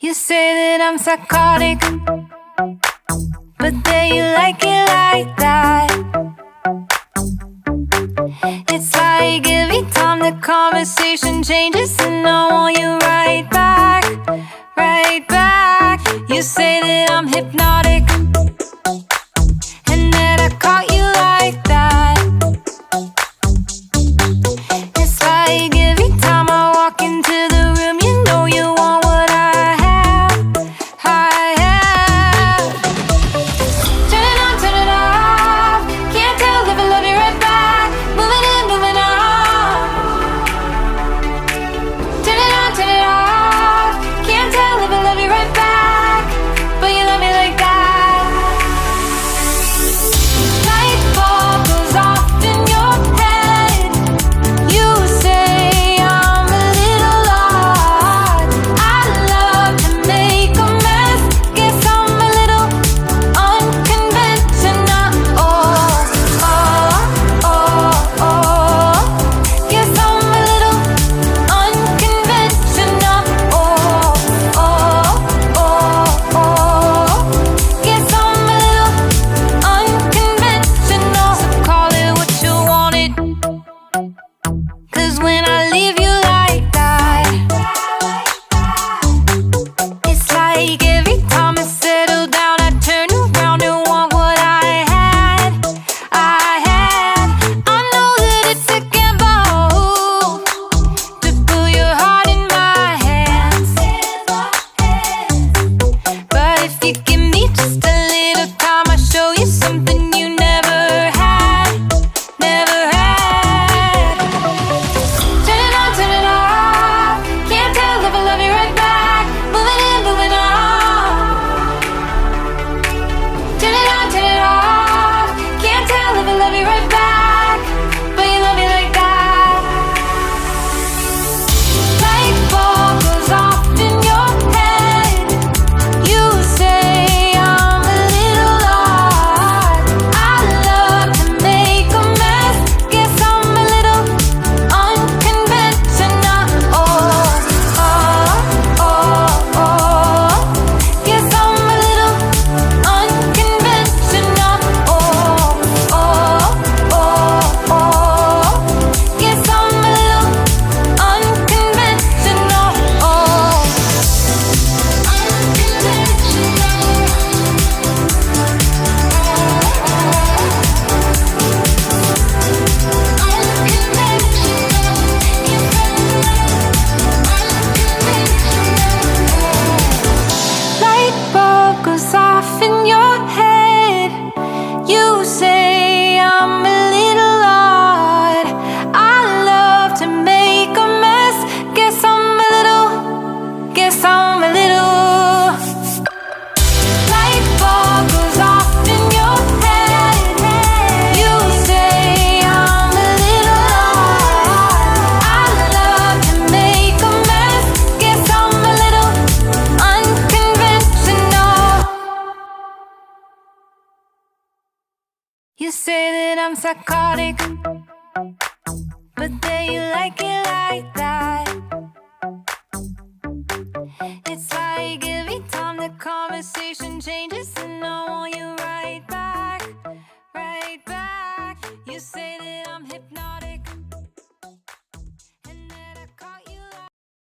You say that I'm psychotic, but then you like it like that. It's like every time the conversation changes, and I want you right back, right back. You say that I'm hypnotic, and that I caught you like that. It's like every time I walk into the room, you know you want what I have, I have. Turn it on, turn it off. Can't tell if I love you right back. Moving in, moving on. Turn it on, turn it off. Can't tell if I love you right back, but you love me like that. Light bulb goes off in your head. You say I'm a little odd. I love to make a mess. Guess I'm a little unconventional. Oh, oh, oh, oh. Guess I'm a little unconventional. Oh, oh, oh, oh. Guess I'm a little unconventional. So call it what you wanted, 'cause when I leave you like that, it's like every time I settle down, I turn around and want what I had, I had. I know that it's a gamble to put your heart in my hands, but if you give me just a little time, I'll show you something you never had, never had. Turn it on, turn it off. Can't tell if I love you right back. Moving in, moving on. Turn it on, turn it off. Can't tell if I love you right back, but you love me like that. Light bulb goes off in your head. You say I'm a little odd. I love to make a mess. Guess I'm a little unconventional. Oh, oh, oh, oh. Guess I'm a little unconventional. Oh, oh, oh, oh. Guess I'm a little unconventional. Oh, light bulb goes off in your head. You say I'm a little odd. I love to make a mess. Guess I'm a little, guess I'm a little. Light bulb goes off in your head. You say I'm a little odd. I love to make a mess. Guess I'm a little unconventional. You say that I'm psychotic, but then you like it like that. It's like every time the conversation changes, and